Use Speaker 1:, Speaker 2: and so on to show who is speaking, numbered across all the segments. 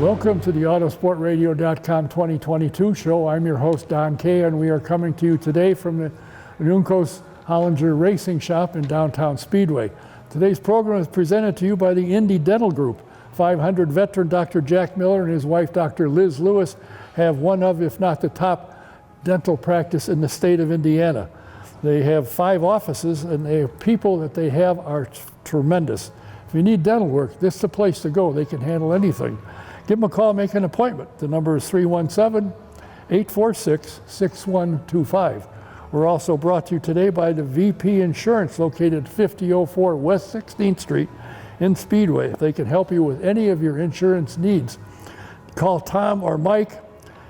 Speaker 1: Welcome to the AutoSportRadio.com 2022 show. I'm your host, Don Kay, and we are coming to you today from the Juncos Hollinger Racing shop in Downtown Speedway. Today's program is presented to you by the Indy Dental Group. 500 veteran Dr. Jack Miller and his wife, Dr. Liz Lewis, have one of, if not the top dental practice in the state of Indiana. They have 5 offices, and the people that they have are tremendous. If you need dental work, this is the place to go. They can handle anything. Give them a call, make an appointment. The number is 317-846-6125. We're also brought to you today by the VP Insurance, located 5004 West 16th Street in Speedway. If they can help you with any of your insurance needs, call Tom or Mike,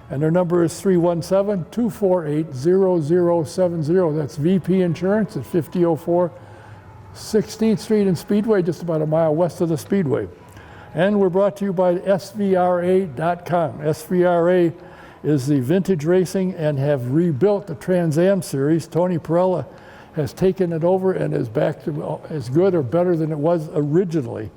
Speaker 1: and their number is 317-248-0070. That's VP Insurance at 5004 16th Street in Speedway, just about a mile west of the Speedway. And we're brought to you by SVRA.com. SVRA is the vintage racing and have rebuilt the Trans Am series. Tony Perella has taken it over and is back to as good or better than it was originally.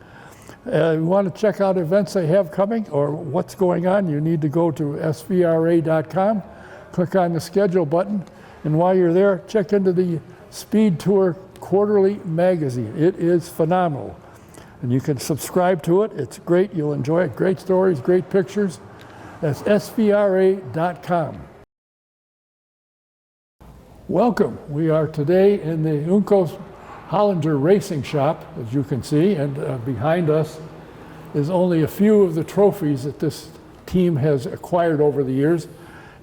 Speaker 1: You want to check out events they have coming or what's going on, you need to go to SVRA.com, click on the schedule button, and while you're there, check into the Speed Tour Quarterly magazine. It is phenomenal. And you can subscribe to it. It's great. You'll enjoy it. Great stories, great pictures. That's SVRA.com. Welcome. We are today in the Juncos Hollinger Racing shop, as you can see, and behind us is only a few of the trophies that this team has acquired over the years.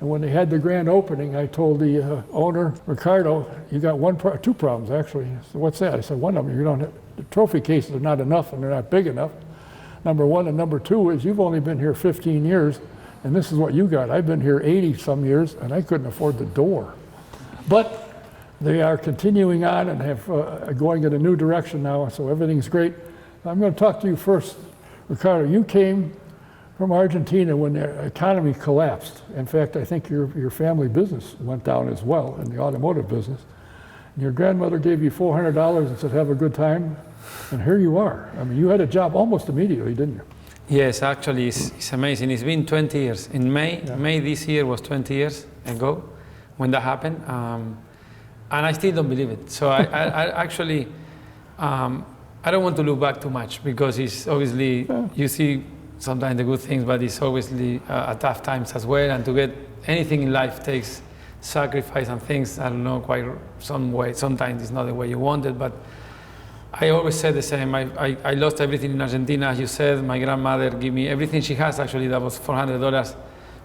Speaker 1: And when they had the grand opening, I told the owner, Ricardo, you got two problems actually. So what's that? I said, one of them, you don't have, the trophy cases are not enough and they're not big enough. Number one, and number two is you've only been here 15 years and this is what you got. I've been here 80 some years and I couldn't afford the door. But they are continuing on and have going in a new direction now, so everything's great. I'm going to talk to you first, Ricardo. You came from Argentina when the economy collapsed. In fact, I think your family business went down as well in the automotive business. And your grandmother gave you $400 and said, have a good time. And here you are. I mean, you had a job almost immediately, didn't you?
Speaker 2: Yes, actually, it's amazing. It's been 20 years. In May this year was 20 years ago when that happened. And I still don't believe it. So I actually, I don't want to look back too much because it's obviously, you see sometimes the good things, but it's obviously tough times as well. And to get anything in life takes sacrifice and things, I don't know, quite some way. Sometimes it's not the way you want it, but I always said the same. I lost everything in Argentina, as you said. My grandmother gave me everything she has, actually, that was $400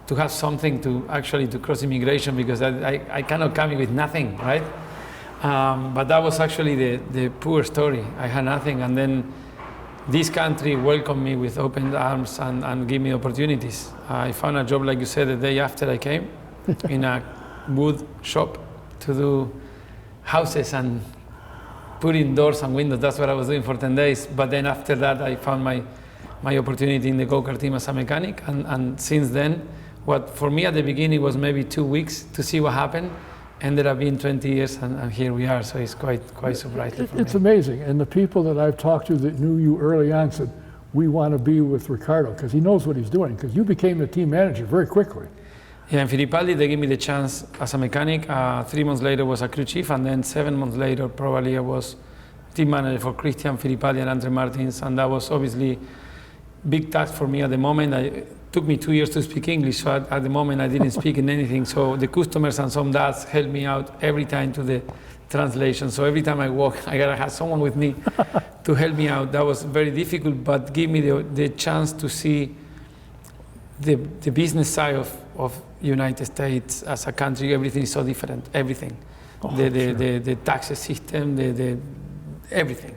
Speaker 2: to have something to actually to cross immigration because I cannot come in with nothing, right? But that was actually the poor story. I had nothing, and then this country welcomed me with open arms and gave me opportunities. I found a job, like you said, the day after I came, in a wood shop to do houses and put in doors and windows. That's what I was doing for 10 days. But then after that, I found my opportunity in the go-kart team as a mechanic. And since then, what for me at the beginning was maybe 2 weeks to see what happened, ended up being 20 years, and here we are. So it's quite surprising.
Speaker 1: It's amazing. And the people that I've talked to that knew you early on said, we want to be with Ricardo because he knows what he's doing, because you became the team manager very quickly.
Speaker 2: Yeah, in Fittipaldi, they gave me the chance as a mechanic. 3 months later was a crew chief, and then 7 months later, probably I was team manager for Christian Fittipaldi and Andre Martins, and that was obviously big task for me at the moment. It took me 2 years to speak English, so at the moment I didn't speak in anything. So the customers and some dads helped me out every time to the translation. So every time I walk, I gotta have someone with me to help me out. That was very difficult, but give me the chance to see the business side of United States as a country. Everything is so different, everything. The taxes system, the everything.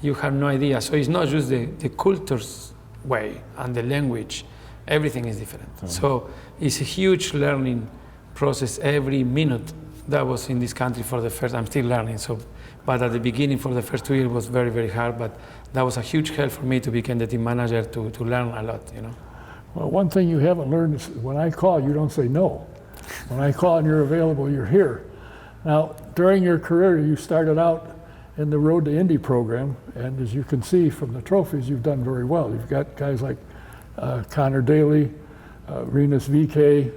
Speaker 2: You have no idea. So it's not just the culture's way and the language, everything is different. So it's a huge learning process every minute that was in this country for the first, I'm still learning. So, but at the beginning for the first 2 years was very, very hard, but that was a huge help for me to become the team manager to learn a lot, you know.
Speaker 1: Well, one thing you haven't learned is when I call, you don't say no. When I call and you're available, you're here. Now, during your career, you started out in the Road to Indy program, and as you can see from the trophies, you've done very well. You've got guys like Connor Daly, Renus VK,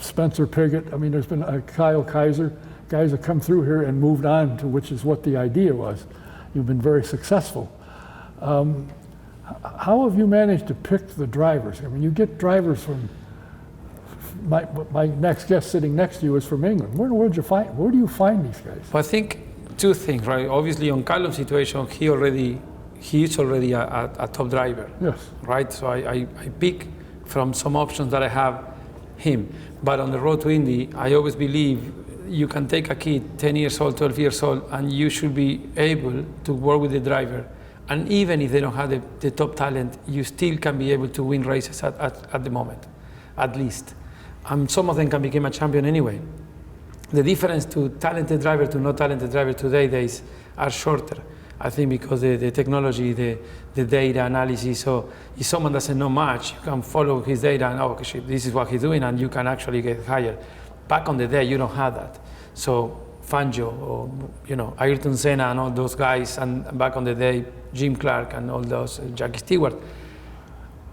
Speaker 1: Spencer Piggott. I mean, there's been Kyle Kaiser, guys that come through here and moved on to which is what the idea was. You've been very successful. How have you managed to pick the drivers? I mean, you get drivers from, my next guest sitting next to you is from England. Where do you find these guys?
Speaker 2: Well, I think two things, right? Obviously, on Callum's situation, he is already a top driver.
Speaker 1: Yes.
Speaker 2: Right? So I pick from some options that I have him. But on the road to Indy, I always believe you can take a kid 10 years old, 12 years old, and you should be able to work with the driver. And even if they don't have the top talent, you still can be able to win races at the moment, at least. And some of them can become a champion anyway. The difference to talented driver to not talented driver today days are shorter. I think because the technology, the data analysis, so if someone doesn't know much, you can follow his data and, oh, shit, this is what he's doing, and you can actually get higher. Back on the day, you don't have that. So Fangio, or, Ayrton Senna and all those guys, and back on the day, Jim Clark and all those, Jackie Stewart,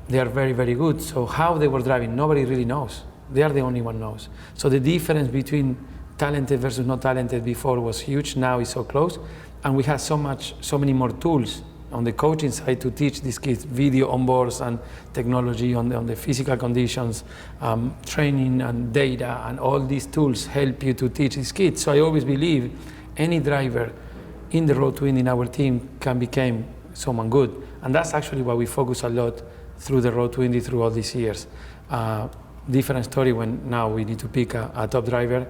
Speaker 2: they are very, very good. So how they were driving, nobody really knows. They are the only one knows. So the difference between talented versus not talented before was huge. Now it's so close. And we have so many more tools on the coaching side to teach these kids, video on boards and technology on the physical conditions, training and data, and all these tools help you to teach these kids. So I always believe any driver in the road to Indy in our team can become someone good. And that's actually why we focus a lot through the road to Indy through all these years. Different story when now we need to pick a top driver,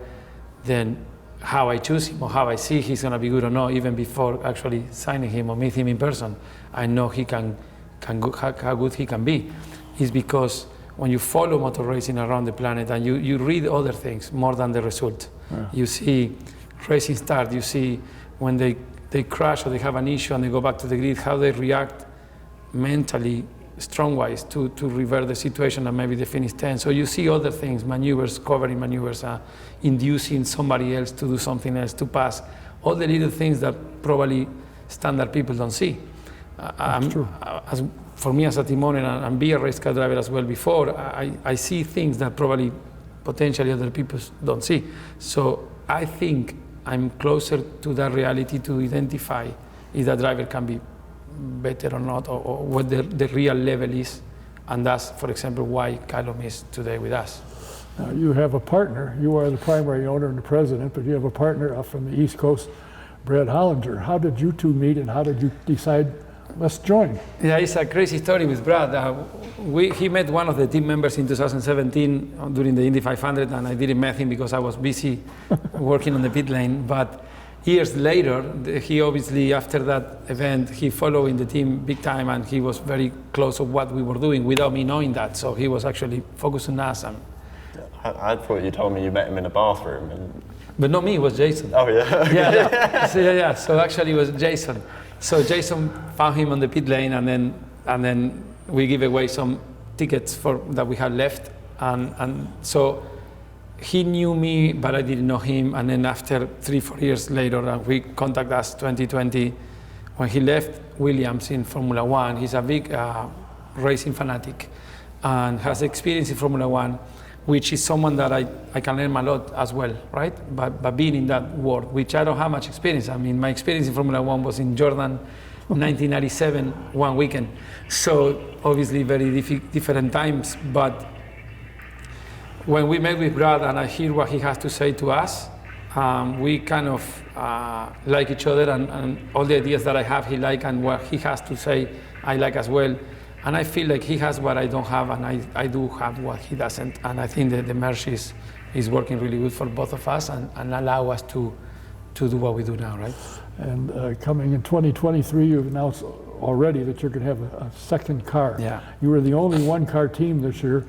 Speaker 2: then how I choose him or how I see he's going to be good or not, even before actually signing him or meet him in person, I know how good he can be. Is because when you follow motor racing around the planet and you read other things more than the result. Yeah. You see racing start, you see when they crash or they have an issue and they go back to the grid, how they react mentally, strong-wise, to revert the situation and maybe they finish 10. So you see other things, maneuvers, covering maneuvers, inducing somebody else to do something else, to pass, all the little things that probably standard people don't see.
Speaker 1: True.
Speaker 2: For me as a team owner and be a race car driver as well before, I see things that probably potentially other people don't see. So I think I'm closer to that reality to identify if that driver can be better or not, or what the real level is. And that's, for example, why Callum is today with us.
Speaker 1: Now you have a partner. You are the primary owner and the president, but you have a partner from the East Coast, Brad Hollinger. How did you two meet and how did you decide, let's join?
Speaker 2: Yeah, it's a crazy story with Brad. He met one of the team members in 2017 during the Indy 500, and I didn't meet him because I was busy working on the pit lane. But years later, he obviously, after that event, he followed in the team big time, and he was very close to what we were doing without me knowing that. So he was actually focused on us.
Speaker 3: I thought you told me you met him in a bathroom.
Speaker 2: But not me, it was Jason.
Speaker 3: Oh, yeah?
Speaker 2: Yeah. So actually it was Jason. So Jason found him on the pit lane, and then we give away some tickets that we had left. And so he knew me, but I didn't know him. And then after 3-4 years later, we contact us 2020, when he left Williams in Formula One. He's a big racing fanatic and has experience in Formula One, which is someone that I can learn a lot as well, right? But being in that world, which I don't have much experience. I mean, my experience in Formula One was in Jordan, 1997, one weekend. So obviously very different times, but when we met with Brad and I hear what he has to say to us, we kind of like each other, and all the ideas that I have, he like, and what he has to say, I like as well. And I feel like he has what I don't have, and I do have what he doesn't. And I think that the merge is working really good for both of us and allow us to do what we do now, right?
Speaker 1: And coming in 2023, you've announced already that you're going to have a second car.
Speaker 2: Yeah.
Speaker 1: You were the only one-car team this year.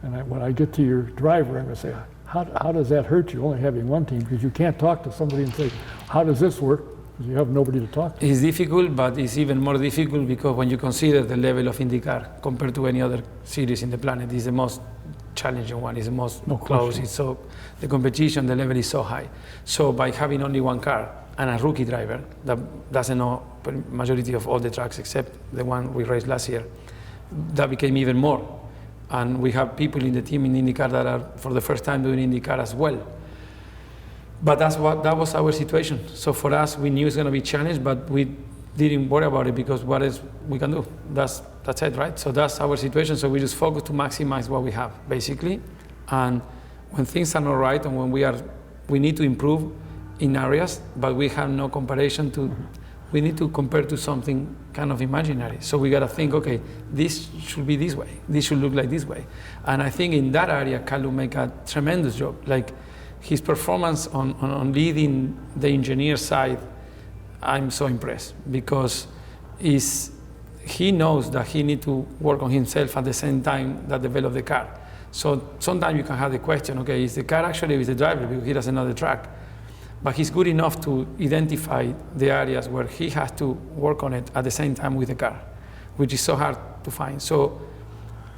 Speaker 1: And when I get to your driver, I'm going to say, how does that hurt you, only having one team? Because you can't talk to somebody and say, how does this work? Because you have nobody to talk to.
Speaker 2: It's difficult, but it's even more difficult because when you consider the level of IndyCar compared to any other series in the planet, it's the most challenging one, it's the most close. It's so, the competition, the level is so high. So by having only one car, and a rookie driver that doesn't know majority of all the tracks except the one we raced last year, that became even more. And we have people in the team in IndyCar that are for the first time doing IndyCar as well. But that was our situation. So for us, we knew it's going to be a challenge, but we didn't worry about it because what else we can do? That's it, right? So that's our situation. So we just focus to maximize what we have, basically. And when things are not right and when we need to improve in areas, but we have no comparison to, we need to compare to something kind of imaginary. So we got to think, okay, this should be this way. This should look like this way. And I think in that area, Callum make a tremendous job. Like his performance on leading the engineer side, I'm so impressed because he knows that he needs to work on himself at the same time that develop the car. So sometimes you can have the question, okay, is the car actually with the driver because he doesn't know the track? But he's good enough to identify the areas where he has to work on it at the same time with the car, which is so hard to find. So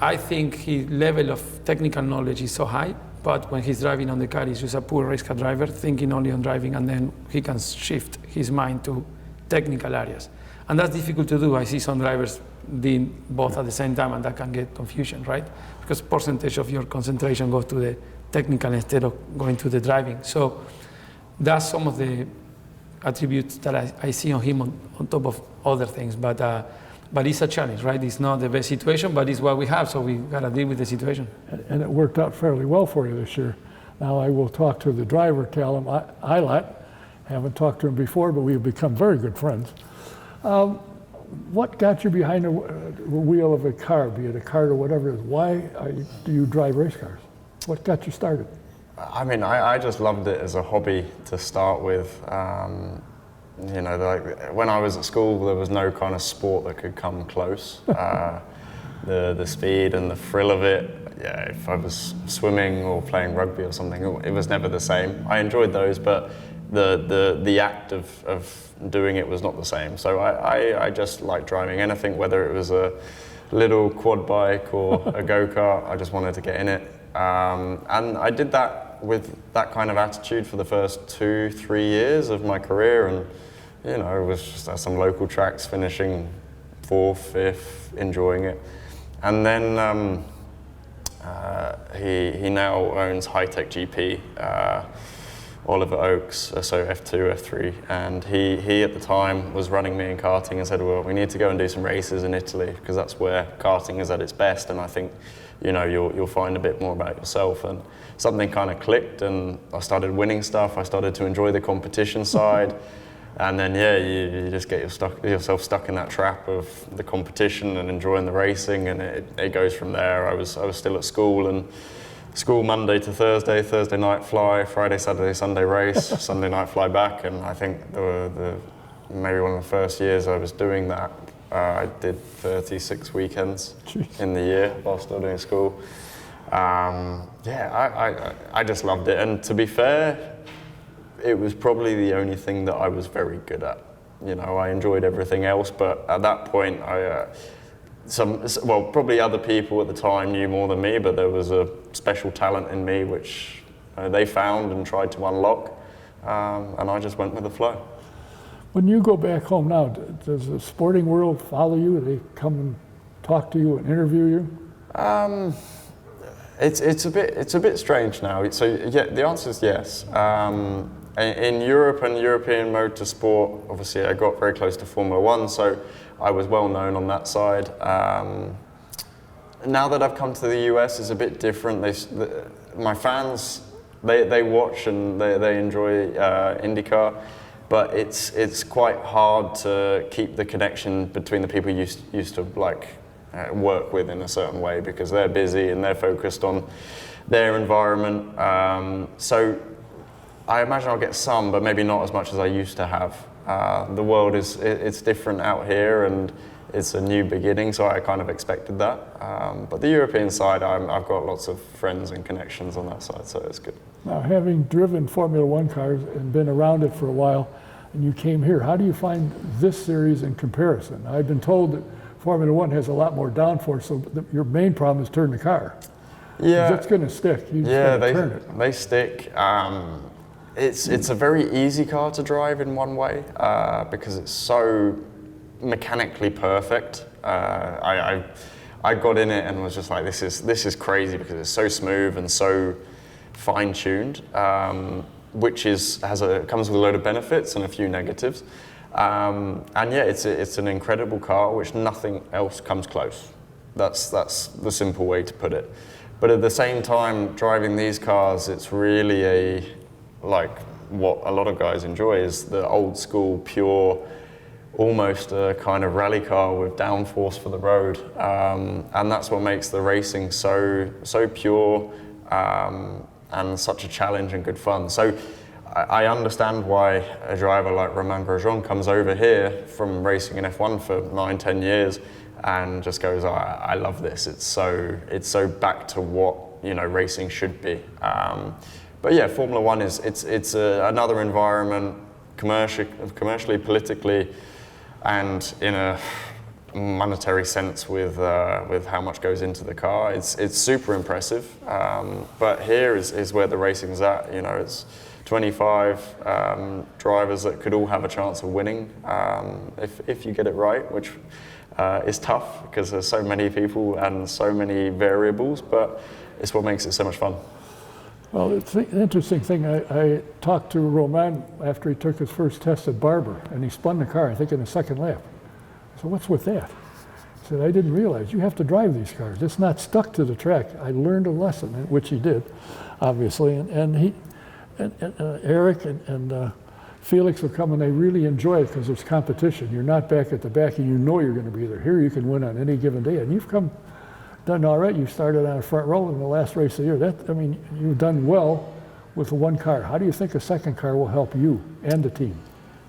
Speaker 2: I think his level of technical knowledge is so high, but when he's driving on the car, he's just a poor race car driver, thinking only on driving, and then he can shift his mind to technical areas. And that's difficult to do. I see some drivers doing both at the same time, and that can get confusion, right? Because percentage of your concentration goes to the technical instead of going to the driving. So that's some of the attributes that I see on him on top of other things. But it's a challenge, right? It's not the best situation, but it's what we have, so we got to deal with the situation.
Speaker 1: And it worked out fairly well for you this year. Now I will talk to the driver, Callum Ilott. Haven't talked to him before, but we've become very good friends. What got you behind the wheel of a car, be it a kart or whatever it is? Why do you drive race cars? What got you started?
Speaker 3: I mean, I just loved it as a hobby to start with. You know, like when I was at school, there was no kind of sport that could come close. The speed and the thrill of it. Yeah, if I was swimming or playing rugby or something, it was never the same. I enjoyed those, but the act of doing it was not the same. So I just liked driving anything, whether it was a little quad bike or a go-kart. I just wanted to get in it. And I did that with that kind of attitude for the first 2-3 years of my career, and you know, it was just at some local tracks, finishing 4th, 5th, enjoying it. And then he now owns High Tech GP, Oliver Oakes, so F2, F3, and he at the time was running me in karting and said, well, we need to go and do some races in Italy because that's where karting is at its best, and I think, you know, you'll find a bit more about yourself. And something kind of clicked, and I started winning stuff. I started to enjoy the competition side, and then yeah, you just get yourself stuck in that trap of the competition and enjoying the racing, and it goes from there. I was still at school, and school Monday to Thursday, Thursday night fly, Friday, Saturday, Sunday race, Sunday night fly back, and I think maybe one of the first years I was doing that, I did 36 weekends in the year while still doing school. Yeah, I just loved it, and to be fair, it was probably the only thing that I was very good at. You know, I enjoyed everything else, but at that point, probably other people at the time knew more than me, but there was a special talent in me which they found and tried to unlock, and I just went with the flow.
Speaker 1: When you go back home now, does the sporting world follow you? Do they come and talk to you and interview you?
Speaker 3: It's a bit strange now. So yeah, the answer is yes. In Europe and European motorsport, obviously I got very close to Formula One, so I was well known on that side. Now that I've come to the US, it's a bit different. My fans, they watch and they enjoy IndyCar, but it's quite hard to keep the connection between the people you used to work with in a certain way, because they're busy and they're focused on their environment. So I imagine I'll get some, but maybe not as much as I used to have. The world it's different out here, and it's a new beginning, so I kind of expected that. But the European side, I've got lots of friends and connections on that side, so it's good.
Speaker 1: Now, having driven Formula One cars and been around it for a while, and you came here, how do you find this series in comparison? I've been told that Formula One has a lot more downforce, so your main problem is turn the car.
Speaker 3: Yeah,
Speaker 1: it's going to stick. You just
Speaker 3: yeah,
Speaker 1: turn it.
Speaker 3: They stick. It's a very easy car to drive in one way because it's so mechanically perfect. I got in it and was just like, this is crazy because it's so smooth and so fine-tuned, which comes with a load of benefits and a few negatives. And yeah, it's an incredible car which nothing else comes close. That's the simple way to put it. But at the same time, driving these cars, it's really like what a lot of guys enjoy is the old school, pure, almost a kind of rally car with downforce for the road. And that's what makes the racing so pure and such a challenge and good fun. So I understand why a driver like Romain Grosjean comes over here from racing in F1 for 9-10 years and just goes, I love this. It's so back to what racing should be. But yeah, Formula One it's another environment, commercially, politically, and in a monetary sense with how much goes into the car. It's super impressive. But here is where the racing's at. It's 25 drivers that could all have a chance of winning if you get it right, which is tough because there's so many people and so many variables, but it's what makes it so much fun.
Speaker 1: Well, it's an interesting thing. I talked to Romain after he took his first test at Barber, and he spun the car, I think, in the second lap. So what's with that? He said, I didn't realize you have to drive these cars. It's not stuck to the track. I learned a lesson, which he did, obviously. And Eric and Felix will come and they really enjoy it because there's competition. You're not back at the back and you're going to be there. Here you can win on any given day. And you've done all right. You started on a front row in the last race of the year. You've done well with one car. How do you think a second car will help you and the team?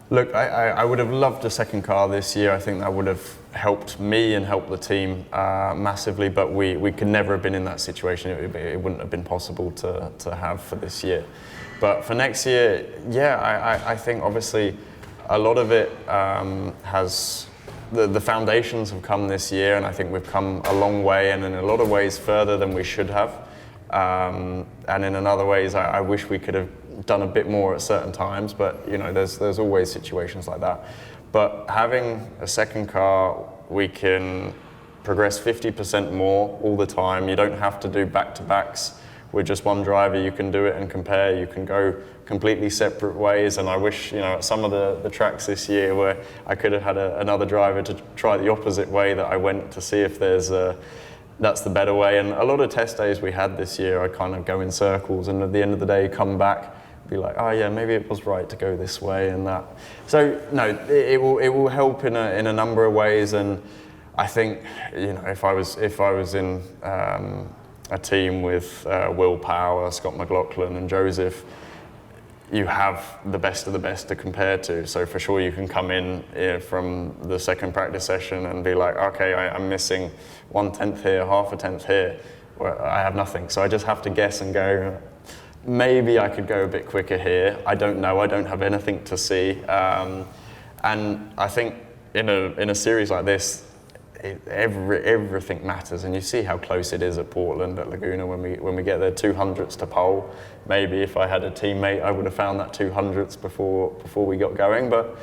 Speaker 3: Look, I would have loved a second car this year. I think that would have helped me and helped the team massively, but we could never have been in that situation. It wouldn't have been possible to have for this year. But for next year, yeah, I think obviously a lot of it has, the foundations have come this year, and I think we've come a long way, and in a lot of ways further than we should have. And in other ways, I wish we could have done a bit more at certain times, but there's always situations like that. But having a second car, we can progress 50% more all the time. You don't have to do back-to-backs with just one driver. You can do it and compare. You can go completely separate ways. And I wish, at some of the tracks this year where I could have had another driver to try the opposite way that I went to see if that's the better way. And a lot of test days we had this year, I kind of go in circles, and at the end of the day, come back, be like, oh yeah, maybe it was right to go this way and that. So no, it will help in a number of ways. And I think, if I was in a team with Will Power, Scott McLaughlin and Joseph, you have the best of the best to compare to. So for sure you can come in from the second practice session and be like, okay, I'm missing 1/10 here, half a tenth here, where I have nothing. So I just have to guess and go, maybe I could go a bit quicker here. I don't know, I don't have anything to see. And I think in a series like this, everything matters, and you see how close it is at Portland, at Laguna, when we get there 200ths to pole. Maybe if I had a teammate, I would have found that 200ths before we got going. But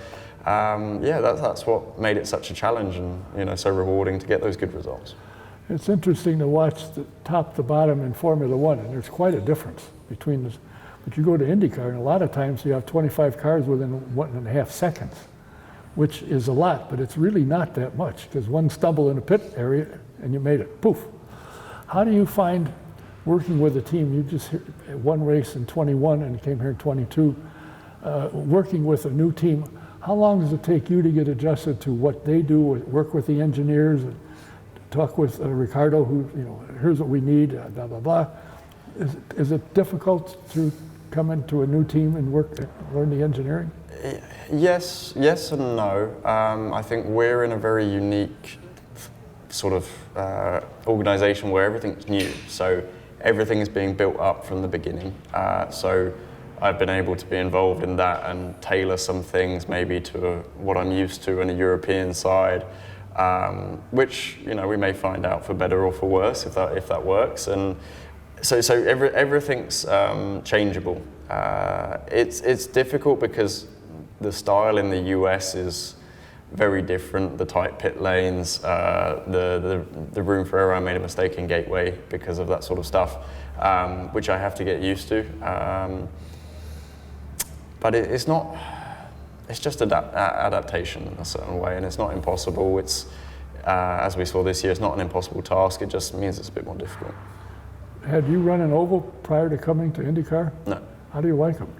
Speaker 3: yeah, that's what made it such a challenge, and so rewarding to get those good results.
Speaker 1: It's interesting to watch the top to bottom in Formula One, and there's quite a difference between this. But you go to IndyCar, and a lot of times you have 25 cars within 1.5 seconds. Which is a lot, but it's really not that much, because one stumble in a pit area and you made it, poof. How do you find working with a team? You just one race in 21 and came here in 22, working with a new team. How long does it take you to get adjusted to what they do, work with the engineers, talk with Ricardo, who, here's what we need, blah, blah, blah. Is it difficult to come into a new team and learn the engineering?
Speaker 3: Yes and no. I think we're in a very unique sort of organization where everything's new. So everything is being built up from the beginning. So I've been able to be involved in that and tailor some things maybe to what I'm used to in a European side, which we may find out for better or for worse if that works. And Everything's changeable. It's difficult because the style in the US is very different. The tight pit lanes, the room for error. I made a mistake in Gateway because of that sort of stuff, which I have to get used to. But it's not. It's just adaptation in a certain way, and it's not impossible. It's as we saw this year, it's not an impossible task. It just means it's a bit more difficult.
Speaker 1: Had you run an oval prior to coming to IndyCar?
Speaker 3: No.
Speaker 1: How do you like them?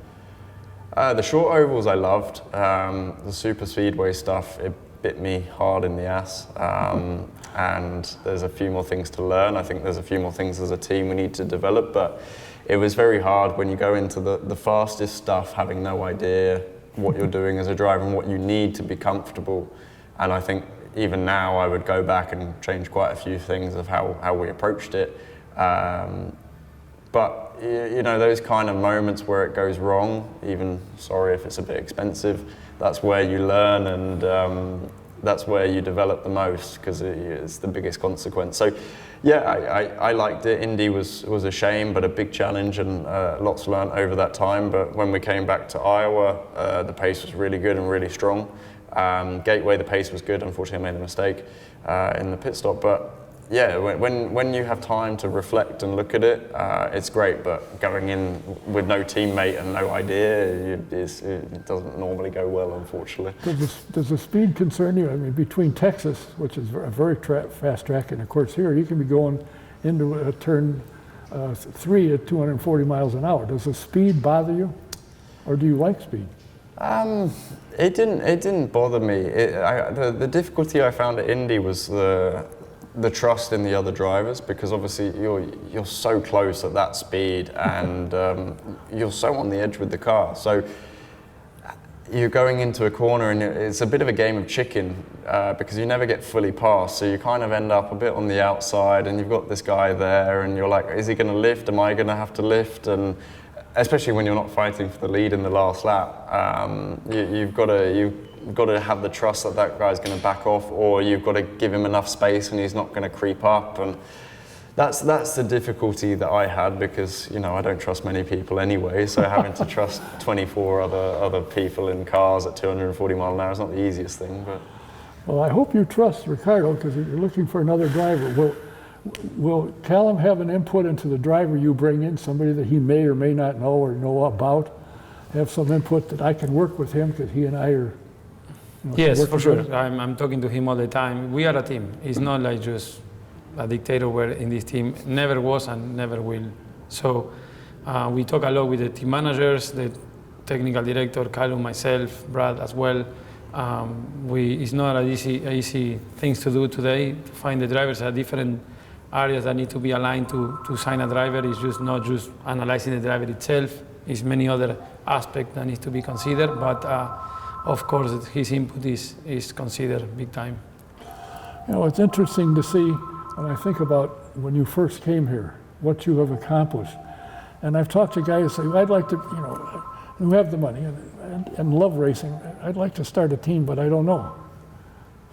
Speaker 3: The short ovals I loved. The super speedway stuff, it bit me hard in the ass. And there's a few more things to learn. I think there's a few more things as a team we need to develop, but it was very hard when you go into the fastest stuff, having no idea what you're doing as a driver and what you need to be comfortable. And I think even now I would go back and change quite a few things of how we approached it. But you know, those kind of moments where it goes wrong, even sorry if it's a bit expensive, that's where you learn, and that's where you develop the most, because it's the biggest consequence. So yeah, I liked it. Indy was a shame, but a big challenge, and lots learned over that time. But when we came back to Iowa, the pace was really good and really strong. Gateway, the pace was good. Unfortunately, I made a mistake in the pit stop, but yeah, when you have time to reflect and look at it, it's great. But going in with no teammate and no idea, it doesn't normally go well, unfortunately.
Speaker 1: Does the speed concern you? I mean, between Texas, which is a very fast track, and of course here you can be going into a turn 3 at 240 miles an hour. Does the speed bother you, or do you like speed?
Speaker 3: It didn't bother me. The difficulty I found at Indy was the trust in the other drivers, because obviously you're so close at that speed, and you're so on the edge with the car. So you're going into a corner, and it's a bit of a game of chicken, because you never get fully past. So you kind of end up a bit on the outside, and you've got this guy there, and you're like, is he going to lift? Am I going to have to lift? And especially when you're not fighting for the lead in the last lap, you've got to have the trust that guy's going to back off, or you've got to give him enough space and he's not going to creep up. And that's the difficulty that I had, because I don't trust many people anyway, so having to trust 24 other people in cars at 240 miles an hour is not the easiest thing. But
Speaker 1: well, I hope you trust Ricardo, because you're looking for another driver. Will Callum have an input into the driver you bring in, somebody that he may or may not know or know about? Have some input that I can work with him, because he and I are.
Speaker 2: Yes, for sure. I'm talking to him all the time. We are a team. It's not like just a dictator where in this team. Never was and never will. So we talk a lot with the team managers, the technical director, Callum, myself, Brad as well. It's not an easy things to do today. To find the drivers at different areas that need to be aligned to sign a driver. It's just not just analyzing the driver itself. It's many other aspects that need to be considered. But of course, his input is considered big time.
Speaker 1: It's interesting to see when I think about when you first came here, what you have accomplished. And I've talked to guys who say, I'd like to, who have the money and love racing. I'd like to start a team, but I don't know.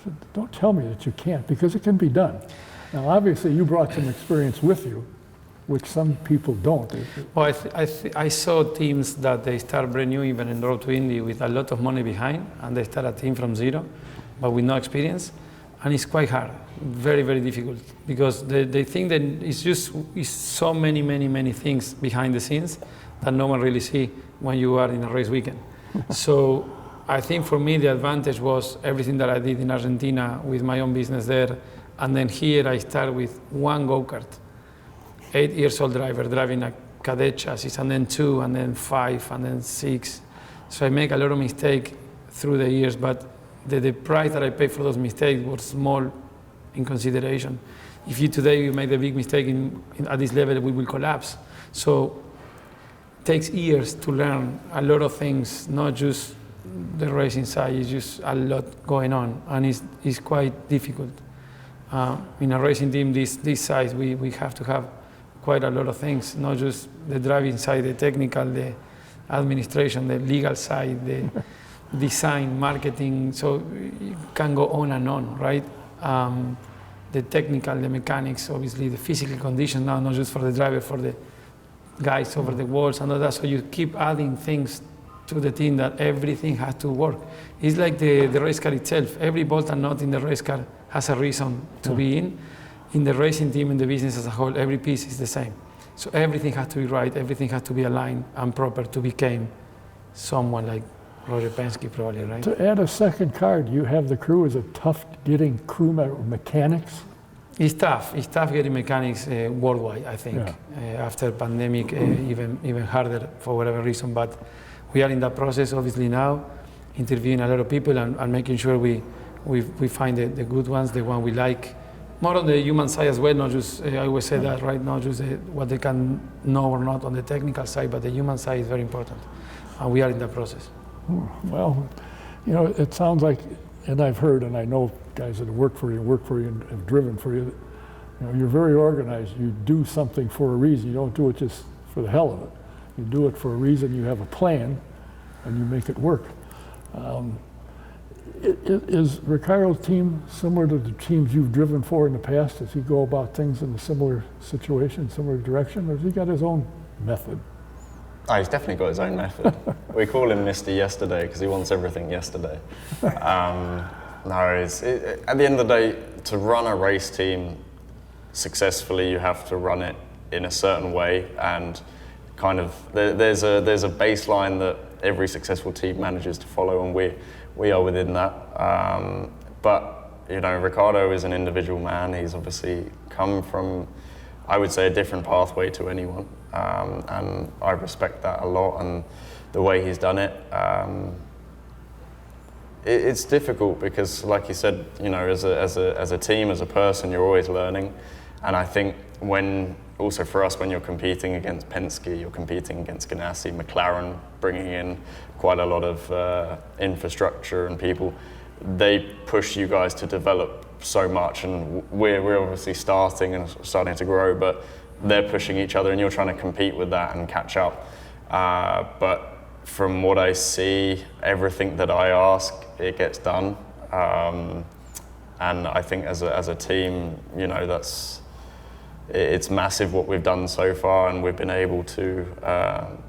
Speaker 1: So don't tell me that you can't, because it can be done. Now, obviously, you brought some experience with you, which some people don't.
Speaker 2: Well, I saw teams that they start brand new, even in Road to Indy, with a lot of money behind, and they start a team from zero, but with no experience, and it's quite hard, very, very difficult, because they think that it's so many things behind the scenes that no one really see when you are in a race weekend. So I think for me the advantage was everything that I did in Argentina with my own business there, and then here I start with one go-kart. 8 years old driver driving a cadet chassis, and then 2, and then 5, and then 6. So I make a lot of mistakes through the years, but the price that I pay for those mistakes was small in consideration. If you make a big mistake at this level, we will collapse. So it takes years to learn a lot of things, not just the racing side. It's just a lot going on, and it's quite difficult. In a racing team this size, we have to have quite a lot of things, not just the driving side, the technical, the administration, the legal side, the design, marketing, so it can go on and on, right? The the technical, the mechanics, obviously the physical conditions now, not just for the driver, for the guys over the walls and all that. So you keep adding things to the team that everything has to work. It's like the race car itself. Every bolt and nut in the race car has a reason to be in. In the racing team, in the business as a whole, every piece is the same. So everything has to be right, everything has to be aligned and proper to become someone like Roger Penske probably, right?
Speaker 1: To add a second car, do you have the crew? Is it tough getting crew mechanics?
Speaker 2: It's tough getting mechanics worldwide, I think. After pandemic, even harder for whatever reason, but we are in that process obviously now, interviewing a lot of people and making sure we find the good ones, the one we like. More on the human side as well, not just, I always say that, right? Not just what they can know or not on the technical side, but the human side is very important. And we are in that process.
Speaker 1: Well, you know, it sounds like, and I've heard, and I know guys that work for you and have driven for you, you know, you're very organized. You do something for a reason. You don't do it just for the hell of it. You do it for a reason. You have a plan, and you make it work. Is Ricardo's team similar to the teams you've driven for in the past? Does he go about things in a similar situation, similar direction, or has he got his own method?
Speaker 3: Oh, he's definitely got his own method. We call him Mr. Yesterday because he wants everything yesterday. No, at the end of the day, to run a race team successfully, you have to run it in a certain way, and kind of there's a baseline that every successful team manages to follow, and we are within that. But you know, Ricardo is an individual man. He's obviously come from, I would say, a different pathway to anyone, and I respect that a lot. And the way he's done it, it's difficult because, like you said, you know, as a team, as a person, you're always learning. And I think also for us, when you're competing against Penske, you're competing against Ganassi, McLaren, bringing in quite a lot of infrastructure and people, they push you guys to develop so much, and we're obviously starting to grow, but they're pushing each other and you're trying to compete with that and catch up. But from what I see, everything that I ask, it gets done. And I think as a team, you know, it's massive what we've done so far, and we've been able to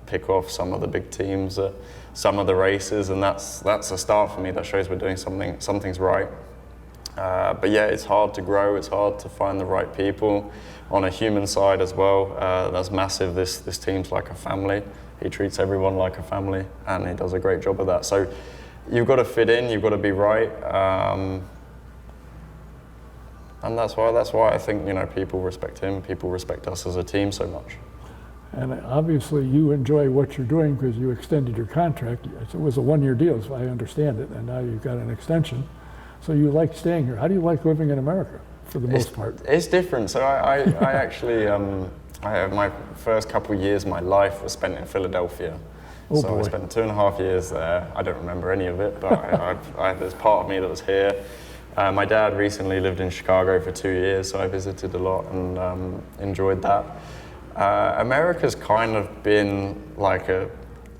Speaker 3: pick off some of the big teams at some of the races, and that's a start for me. That shows we're doing something's right. But yeah, it's hard to grow. It's hard to find the right people on a human side as well. That's massive. This team's like a family. He treats everyone like a family, and he does a great job of that. So you've got to fit in. You've got to be right. And that's why I think, you know, people respect him, people respect us as a team so much.
Speaker 1: And obviously you enjoy what you're doing because you extended your contract. It was a one-year deal, so I understand it, and now you've got an extension. So you like staying here. How do you like living in America for the most part?
Speaker 3: It's different. So I actually, my first couple of years of my life was spent in Philadelphia.
Speaker 1: Oh,
Speaker 3: so
Speaker 1: boy.
Speaker 3: I spent 2.5 years there. I don't remember any of it, but there's part of me that was here. My dad recently lived in Chicago for 2 years, so I visited a lot and enjoyed that. America's kind of been like a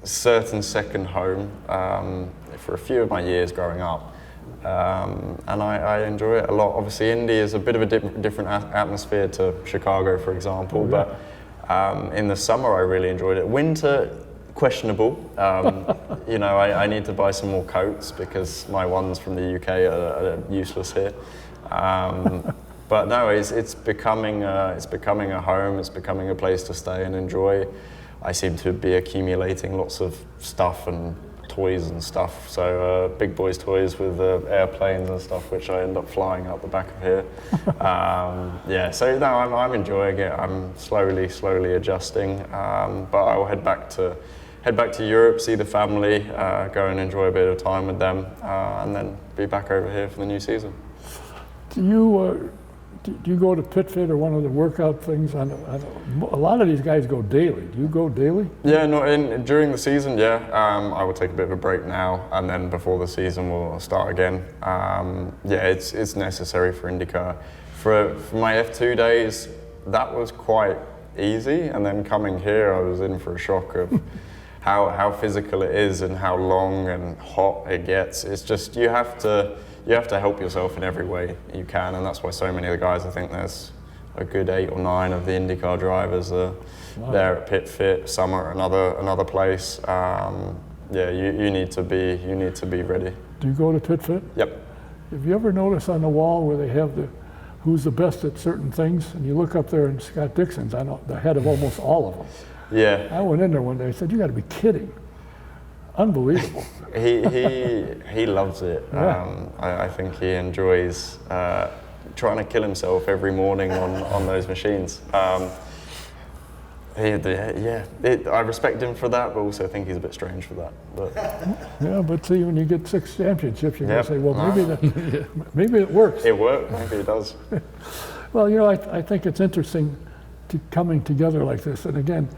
Speaker 3: certain second home for a few of my years growing up. And I enjoy it a lot. Obviously, Indy is a bit of a different atmosphere to Chicago, for example, but in the summer I really enjoyed it. Winter, questionable. You know, I need to buy some more coats because my ones from the UK are useless here. But no, it's becoming a home. It's becoming a place to stay and enjoy. I seem to be accumulating lots of stuff and toys and stuff. So big boys toys with airplanes and stuff, which I end up flying out the back of here. Yeah, so no, I'm enjoying it. I'm slowly adjusting. But I'll head back to Europe, see the family, go and enjoy a bit of time with them, and then be back over here for the new season.
Speaker 1: Do you go to PitFit or one of the workout things? A lot of these guys go daily. Do you go daily? Yeah,
Speaker 3: during the season, yeah. I will take a bit of a break now, and then before the season we'll start again. Yeah, it's necessary for IndyCar. For my F2 days, that was quite easy, and then coming here, I was in for a shock of how physical it is and how long and hot it gets. It's just you have to help yourself in every way you can, and that's why so many of the guys, I think there's a good 8 or 9 of the IndyCar drivers are there at Pit Fit, some are another place. Yeah, you need to be ready.
Speaker 1: Do you go to Pit Fit?
Speaker 3: Yep.
Speaker 1: Have you ever noticed on the wall where they have who's the best at certain things, and you look up there and Scott Dixon's the head of almost all of them.
Speaker 3: Yeah.
Speaker 1: I went in there one day and said, "You got to be kidding." Unbelievable.
Speaker 3: he loves it.
Speaker 1: Yeah.
Speaker 3: I think he enjoys trying to kill himself every morning on those machines. I respect him for that, but also think he's a bit strange for that. But.
Speaker 1: Yeah, but see, when you get 6 championships, you're going to say, well, maybe it works.
Speaker 3: It works, maybe it does.
Speaker 1: Well, I think it's interesting coming together like this. And again,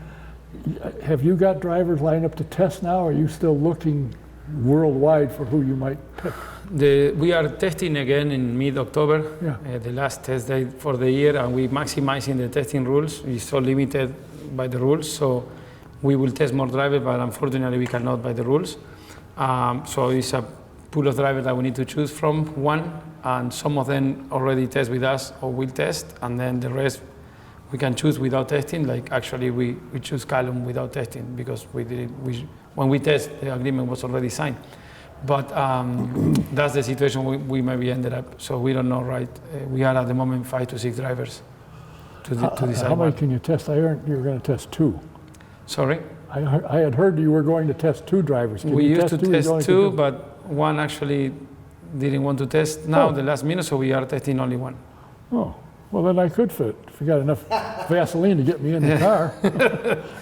Speaker 1: have you got drivers lined up to test now, or are you still looking worldwide for who you might pick?
Speaker 2: We are testing again in mid-October, the last test day for the year, and we're maximizing the testing rules. We're so limited by the rules, so we will test more drivers, but unfortunately we cannot by the rules. So it's a pool of drivers that we need to choose from, and some of them already test with us or will test, and then the rest we can choose without testing. Like actually we choose Callum without testing because when we test, the agreement was already signed. But that's the situation we maybe ended up. So we don't know, right? We are at the moment 5 to 6 drivers to decide.
Speaker 1: How many can you test? I heard you were going to test 2.
Speaker 2: Sorry?
Speaker 1: I had heard you were going to test 2 drivers.
Speaker 2: We used to test 2, but one actually didn't want to test now, the last minute, so we are testing only 1.
Speaker 1: Oh, well then I could fit if you got enough Vaseline to get me in the car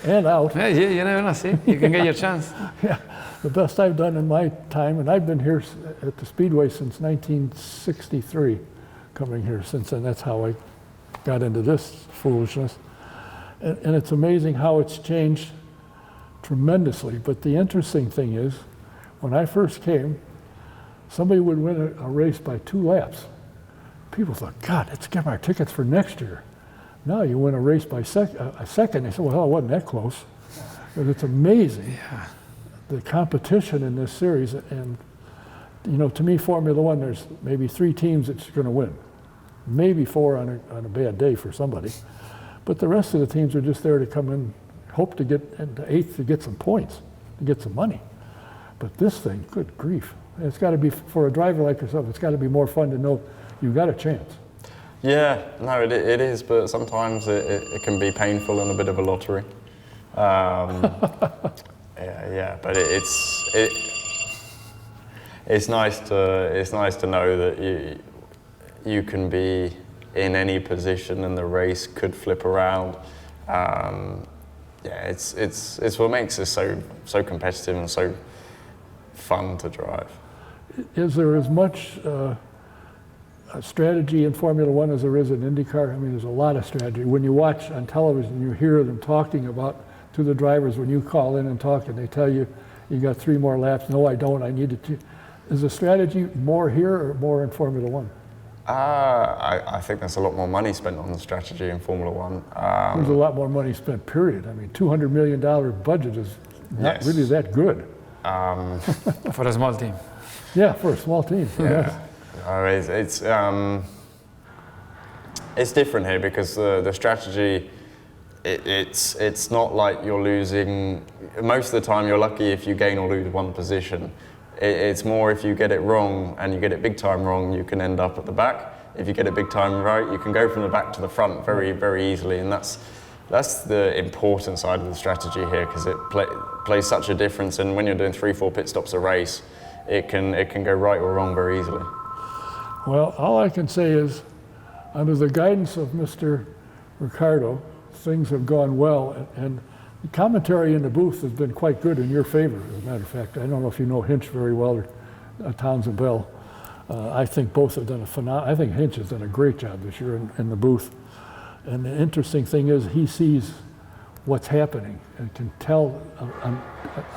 Speaker 1: and out.
Speaker 2: Yeah, you never know, see? You can get your chance.
Speaker 1: Yeah, the best I've done in my time, and I've been here at the Speedway since 1963, coming here since then. That's how I got into this foolishness. And it's amazing how it's changed tremendously. But the interesting thing is, when I first came, somebody would win a race by 2 laps. People thought, God, let's get our tickets for next year. Now you win a race by a second. They said, well, hell, it wasn't that close. But it's amazing, the competition in this series. And, to me, Formula One, there's maybe 3 teams that's going to win. Maybe 4 on a bad day for somebody. But the rest of the teams are just there to come in, hope to get into 8th to get some points, to get some money. But this thing, good grief. It's got to be, for a driver like yourself, it's got to be more fun to know you've got a chance.
Speaker 3: Yeah, no, it is, but sometimes it can be painful and a bit of a lottery. But it's nice to know that you can be in any position and the race could flip around. It's what makes it so competitive and so fun to drive.
Speaker 1: Is there as much strategy in Formula One as there is in IndyCar? I mean, there's a lot of strategy. When you watch on television, you hear them talking about to the drivers when you call in and talk, and they tell you, you got 3 more laps. No, I don't. I need to. Is the strategy more here or more in Formula One?
Speaker 3: I think there's a lot more money spent on the strategy in Formula One.
Speaker 1: There's a lot more money spent, period. I mean, $200 million budget is not really that good.
Speaker 2: For a small team.
Speaker 1: Yeah, for a small team.
Speaker 3: Yeah. It's different here because the strategy, it's not like you're losing. Most of the time, you're lucky if you gain or lose 1 position. It's more if you get it wrong and you get it big time wrong, you can end up at the back. If you get it big time right, you can go from the back to the front very, very easily. And that's the important side of the strategy here, because it plays such a difference. And when you're doing 3-4 pit stops a race, it can go right or wrong very easily.
Speaker 1: Well, all I can say is, under the guidance of Mr. Ricardo, things have gone well, and the commentary in the booth has been quite good in your favor, as a matter of fact. I don't know if you know Hinch very well, or Townsend Bell. I think both have done I think Hinch has done a great job this year in the booth. And the interesting thing is he sees what's happening and can tell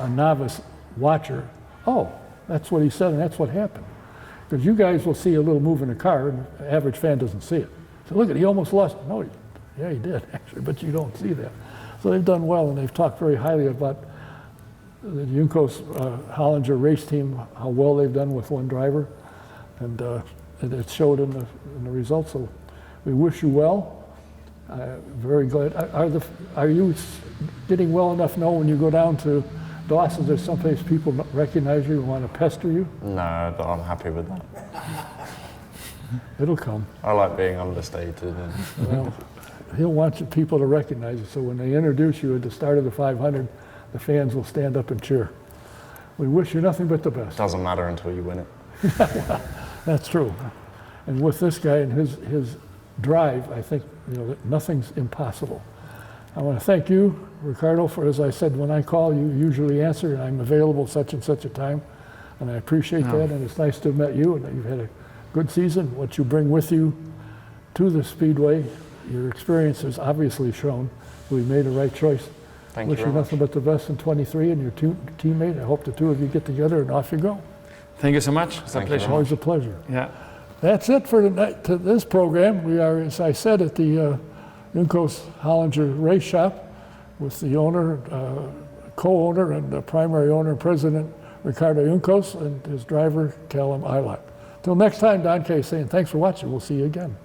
Speaker 1: a novice watcher, oh, that's what he said and that's what happened. Because you guys will see a little move in the car and the average fan doesn't see it. So look, he almost lost. No, he did actually, but you don't see that. So they've done well, and they've talked very highly about the Juncos Hollinger Race team, how well they've done with one driver, and it showed in the results. So we wish you well. Very glad. Are you getting well enough now when you go down to Dawson? There's someplace people recognize you and want to pester you?
Speaker 3: No, I'm happy with that.
Speaker 1: It'll come.
Speaker 3: I like being understated.
Speaker 1: Well, he'll want people to recognize you, so when they introduce you at the start of the 500, the fans will stand up and cheer. We wish you nothing but the best.
Speaker 3: Doesn't matter until you win it.
Speaker 1: That's true. And with this guy and his drive, I think that nothing's impossible. I want to thank you, Ricardo, for, as I said, when I call, you usually answer, and I'm available such and such a time, and I appreciate that, and it's nice to have met you, and that you've had a good season. What you bring with you to the Speedway, your experience has obviously shown we made a right choice.
Speaker 3: Thank
Speaker 1: Wish
Speaker 3: you
Speaker 1: you
Speaker 3: very
Speaker 1: nothing but the best in 23 and your teammate. I hope the two of you get together and off you go.
Speaker 2: Thank you so much. It's a
Speaker 3: Thank you.
Speaker 2: pleasure.
Speaker 1: Always a pleasure.
Speaker 2: Yeah.
Speaker 1: That's it for tonight, to this program. We are, as I said, at the Juncos Hollinger Race Shop with the owner, co-owner, and the primary owner and president, Ricardo Juncos, and his driver, Callum Ilott. Till next time, Don Kay saying thanks for watching. We'll see you again.